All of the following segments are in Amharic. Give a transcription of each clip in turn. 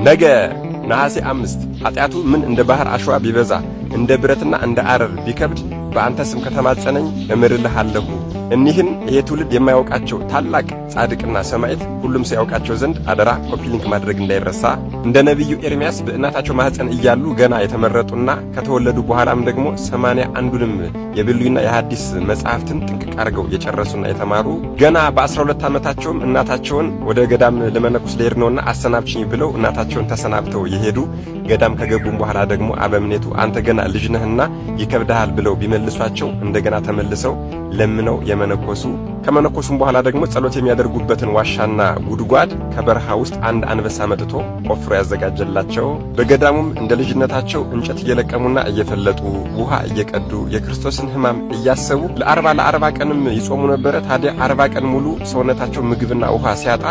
ነገ ነሐሴ 5 ኃጢአቱ ምን እንደ ባህር አሸዋ ቢበዛ እንደ ብረትና እንደ አረር ቢከብድ በአንተ ስም ከተማጸነኝ እምርልሃለሁ። እኒህን ይሄ ትውልድ የማያውቃቸው ታላቅ ጻድቅና ሰማዕት ሁሉም ሰው ያውቃቸው ዘንድ አደራ ኮፒ ሊንክ ማድረግ እንዳይረሳ። እንደ ነቢዩ ኤርምያስ በእናታቸው ማህፀን እያሉ ገና የተመረጡና ከተወለዱ በኋላም ደግሞ 81ዱንም የብሉይና የሐዲስ መጻሕፍትን ጥንቅቅ አድርገው የጨረሱና የተማሩ ገና በ12 ዓመታቸውም እናታቸውን ወደ ገዳም ለመነኩስ ልሄድ ነውና አሰናብችኝ ብለው እናታቸውን ተሰናብተው የሄዱ ገዳም ከገቡም በኋላ ደግሞ አበምኔቱ አንተ ገና ልጅ ነህና ይከብድሃል ብለው ቢመልሷቸው እንደገና ተመልሰው ለምነው የመነኮሱ ከመነኮሱም በኋላ ደግሞ ጸሎት የሚያደርጉበትን ዋሻና ጉድጓድ ከበረሃ ውስጥ አንድ አንበሳ መጥቶ ቆፍሮ ያዘጋጀላቸው በገዳሙም እንደ ልጅነታቸው እንጨት እየለቀሙና እየፈለጡ ውሃ እየቀዱ የክርስቶስን ሕማም እያሰቡ ለ40 ቀንም ይጾሙ ነበረ። ታዲያ 40 ቀን ሙሉ ሰውነታቸው ምግብና ውሃ ሲያጣ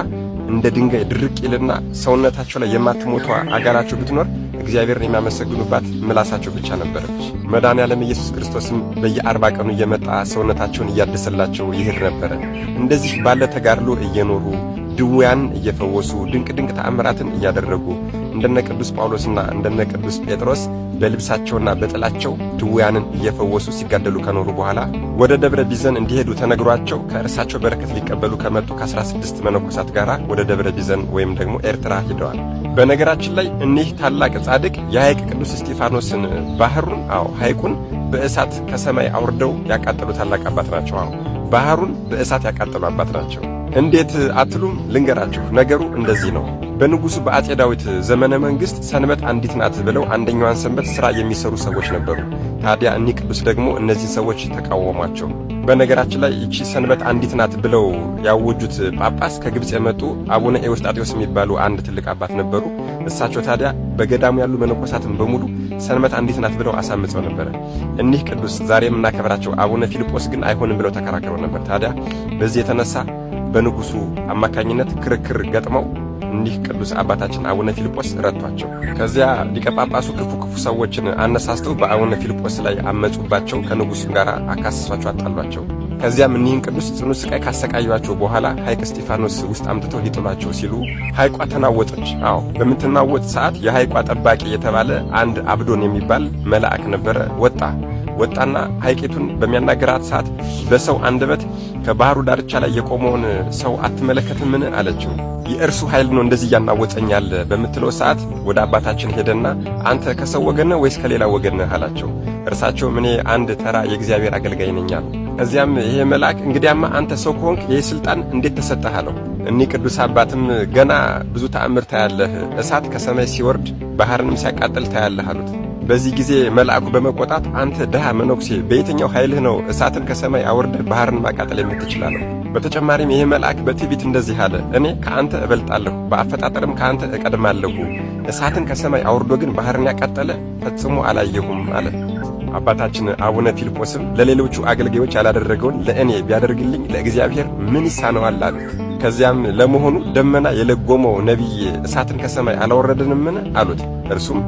እንደ ድንጋይ ድርቅ ይልና ሰውነታቸው ላይ የማትሞቷ አጋራቸው ብትኖር እግዚአብሔርን የሚያመሰግኑባት ምላሳቸው ብቻ ነበረች። መድኃኔዓለም ኢየሱስ ክርስቶስም በየ40 ቀኑ እየመጣ ሰውነታቸውን እያደሰላቸው ይሄድ ነበረ። እንደዚህ ባለ ተጋድሎ እየኖሩ ድውያን እየፈወሱ ድንቅ ተአምራትን እያደረጉ እንደነ ቅዱስ ጳውሎስና እንደነ ቅዱስ ጴጥሮስ በልብሳቸውና በጥላቸው ድውያንን እየፈወሱ ሲጋደሉ ከኖሩ በኋላ ወደ ደብረ ቢዘን እንዲሄዱ ተነግሯቸው ከእርሳቸው በረከት ሊቀበሉ ከመጡ ከ16 መነኮሳት ጋር ወደ ደብረ ቢዘን ወይም ደግሞ ኤርትራ ሄደዋል። በነገራችን ላይ እኒህ ታላቅ ጻድቅ የሐይቅ ቅዱስ እስጢፋኖስን ባህሩን ሐይቁን በእሳት ከሰማይ አውርደው ያቃጠሉ ታላቅ አባት ናቸው። ባህሩን በእሳት ያቃጠሉ አባት ናቸው። እንዴት አትሉም? ልንገራችሁ። ነገሩ እንደዚህ ነው። በንጉሡ በአጼ ዳዊት ዘመነ መንግሥት ሰንበት አንዲት ናት ብለው አንደኛዋን ሰንበት ሥራ የሚሰሩ ሰዎች ነበሩ። ታዲያ እኒህ ቅዱስ ደግሞ እነዚህን ሰዎች ተቃወሟቸው። በነገራችን ላይ እቺ ሰንበት አንዲት ናት ብለው ያወጁት ጳጳስ ከግብጽ የመጡ አቡነ ኤዎስጣቴዎስ የሚባሉ አንድ ትልቅ አባት ነበሩ። እሳቸው ታዲያ በገዳሙ ያሉ መነኮሳትን በሙሉ ሰንበት አንዲት ናት ብለው አሳምፀው ነበረ። እኒህ ቅዱስ ዛሬ የምናከብራቸው አቡነ ፊልጶስ ግን አይሆንም ብለው ተከራክረው ነበር። ታዲያ በዚህ የተነሳ በንጉሡ አማካኝነት ክርክር ገጥመው እኒህ ቅዱስ አባታችን አቡነ ፊልጶስ ረቷቸው። ከዚያ ሊቀ ጳጳሱ ክፉ ሰዎችን አነሳስተው በአቡነ ፊልጶስ ላይ አመጹባቸው። ከንጉሡ ጋር አካሰሷቸው፣ አጣሏቸው። ከዚያም እኒህን ቅዱስ ጽኑ ስቃይ ካሰቃዩአቸው በኋላ ሐይቅ እስጢፋኖስ ውስጥ አምጥተው ሊጥሏቸው ሲሉ ሐይቋ ተናወጠች። በምትናወጥ ሰዓት የሐይቋ ጠባቂ የተባለ አንድ አብዶን የሚባል መልአክ ነበረ። ወጣና ሐይቂቱን በሚያናገራት ሰዓት በሰው አንደበት ከባህሩ ዳርቻ ላይ የቆመውን ሰው አትመለከትምን አለችው። የእርሱ ኃይል ነው እንደዚህ ያናወጠኛል በምትለው ሰዓት ወደ አባታችን ሄደና አንተ ከሰው ወገን ነህ ወይስ ከሌላ ወገን ነህ አላቸው። እርሳቸው እኔ አንድ ተራ የእግዚአብሔር አገልጋይ ነኝ አሉ። ከዚያም ይሄ መልአክ እንግዲያማ አንተ ሰው ከሆንክ ይሄ ስልጣን እንዴት ተሰጠህ አለው። እኒህ ቅዱስ አባትም ገና ብዙ ተአምር ታያለህ፣ እሳት ከሰማይ ሲወርድ ባህርንም ሲያቃጥል ታያለህ አሉት። በዚህ ጊዜ መልአኩ በመቆጣት አንተ ድሃ መነኩሴ በየትኛው ኃይልህ ነው እሳትን ከሰማይ አወርደህ ባህርን ማቃጠል የምትችላለው? በተጨማሪም ይሄ መልአክ በትዕቢት እንደዚህ አለ፣ እኔ ከአንተ እበልጣለሁ፣ በአፈጣጠርም ከአንተ እቀድማለሁ። እሳትን ከሰማይ አውርዶ ግን ባህርን ያቃጠለ ፈጽሞ አላየሁም አለ። አባታችን አቡነ ፊልጶስም ለሌሎቹ አገልጋዮች ያላደረገውን ለእኔ ቢያደርግልኝ ለእግዚአብሔር ምን ይሳነዋል አሉት። ከዚያም ለመሆኑ ደመና የለጎመው ነቢይ እሳትን ከሰማይ አላወረደንምን አሉት። እርሱም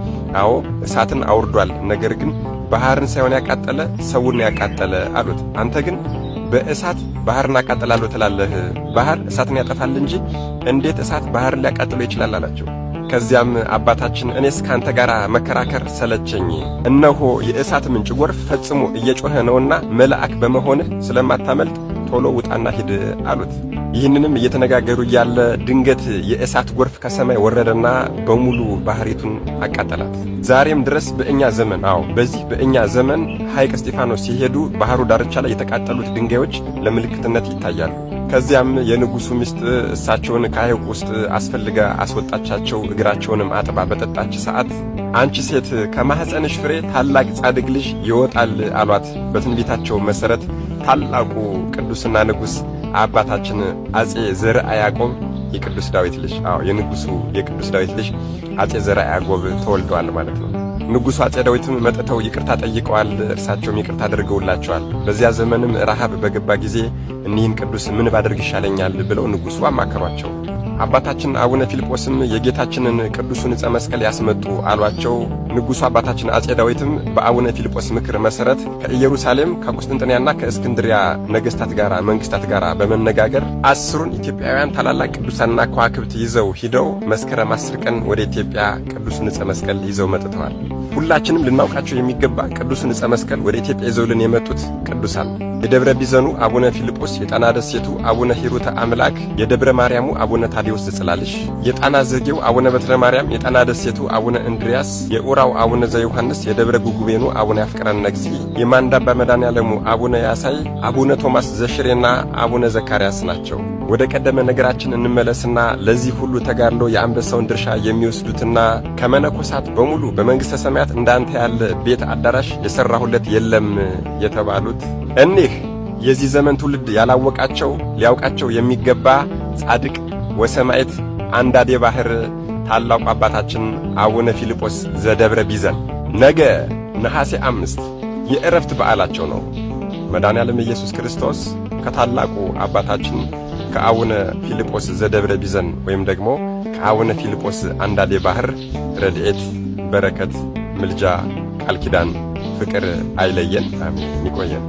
አዎ እሳትን አውርዷል፣ ነገር ግን ባህርን ሳይሆን ያቃጠለ ሰውን ያቃጠለ አሉት። አንተ ግን በእሳት ባህርን አቃጠላለሁ ትላለህ፣ ባህር እሳትን ያጠፋል እንጂ እንዴት እሳት ባህርን ሊያቃጥለው ይችላል አላቸው። ከዚያም አባታችን እኔስ ካንተ ጋር መከራከር ሰለቸኝ፣ እነሆ የእሳት ምንጭ ጎርፍ ፈጽሞ እየጮኸ ነውና መልአክ በመሆንህ ስለማታመልጥ ቶሎ ውጣና ሂድ አሉት። ይህንንም እየተነጋገሩ እያለ ድንገት የእሳት ጎርፍ ከሰማይ ወረደና በሙሉ ባህሪቱን አቃጠላት። ዛሬም ድረስ በእኛ ዘመን በዚህ በእኛ ዘመን ሐይቅ እስጢፋኖስ ሲሄዱ ባህሩ ዳርቻ ላይ የተቃጠሉት ድንጋዮች ለምልክትነት ይታያሉ። ከዚያም የንጉሡ ሚስት እሳቸውን ከሐይቁ ውስጥ አስፈልጋ አስወጣቻቸው። እግራቸውንም አጥባ በጠጣች ሰዓት አንቺ ሴት ከማኅፀንሽ ፍሬ ታላቅ ጻድቅ ልጅ ይወጣል አሏት። በትንቢታቸው መሠረት ታላቁ ቅዱስና ንጉሥ አባታችን አጼ ዘርዓ ያዕቆብ የቅዱስ ዳዊት ልጅ የንጉሡ የቅዱስ ዳዊት ልጅ አጼ ዘርዓ ያዕቆብ ተወልደዋል ማለት ነው። ንጉሡ አጼ ዳዊትም መጥተው ይቅርታ ጠይቀዋል። እርሳቸውም ይቅርታ አድርገውላቸዋል። በዚያ ዘመንም ረሃብ በገባ ጊዜ እኒህን ቅዱስ ምን ባደርግ ይሻለኛል ብለው ንጉሡ አማከሯቸው። አባታችን አቡነ ፊልጶስም የጌታችንን ቅዱሱን ዕፀ መስቀል ያስመጡ አሏቸው። ንጉሡ አባታችን አጼ ዳዊትም በአቡነ ፊልጶስ ምክር መሠረት ከኢየሩሳሌም ከቁስጥንጥንያና ከእስክንድሪያ ነገሥታት ጋር መንግሥታት ጋር በመነጋገር 10ሩን ኢትዮጵያውያን ታላላቅ ቅዱሳንና ከዋክብት ይዘው ሂደው መስከረም 10 ቀን ወደ ኢትዮጵያ ቅዱሱን ዕፀ መስቀል ይዘው መጥተዋል። ሁላችንም ልናውቃቸው የሚገባ ቅዱሱን ዕፀ መስቀል ወደ ኢትዮጵያ ይዘውልን የመጡት ቅዱሳን የደብረ ቢዘኑ አቡነ ፊልጶስ፣ የጣና ደሴቱ አቡነ ሂሩተ አምላክ፣ የደብረ ማርያሙ አቡነ ታዲዮስ ዘጽላልሽ፣ የጣና ዘጌው አቡነ በትረ ማርያም፣ የጣና ደሴቱ አቡነ እንድሪያስ፣ የኡራው አቡነ ዘዮሐንስ፣ የደብረ ጉጉቤኑ አቡነ ያፍቅረነ እግዚእ፣ የማንዳባ መድኃኔዓለሙ አቡነ ያሳይ፣ አቡነ ቶማስ ዘሽሬና አቡነ ዘካርያስ ናቸው። ወደ ቀደመ ነገራችን እንመለስና ለዚህ ሁሉ ተጋድሎ የአንበሳውን ድርሻ የሚወስዱትና ከመነኮሳት በሙሉ በመንግሥተ ሰማያት እንዳንተ ያለ ቤት አዳራሽ የሠራሁለት የለም የተባሉት እኒህ የዚህ ዘመን ትውልድ ያላወቃቸው ሊያውቃቸው የሚገባ ጻድቅ ወሰማዕት አንዳዴ ባሕር ታላቁ አባታችን አቡነ ፊልጶስ ዘደብረ ቢዘን ነገ ነሐሴ 5 የዕረፍት በዓላቸው ነው። መድኃኔዓለም ኢየሱስ ክርስቶስ ከታላቁ አባታችን ከአቡነ ፊልጶስ ዘደብረ ቢዘን ወይም ደግሞ ከአቡነ ፊልጶስ አንዳዴ ባሕር ረድኤት፣ በረከት፣ ምልጃ፣ ቃል ኪዳን፣ ፍቅር አይለየን። አሜን። ይቆየን።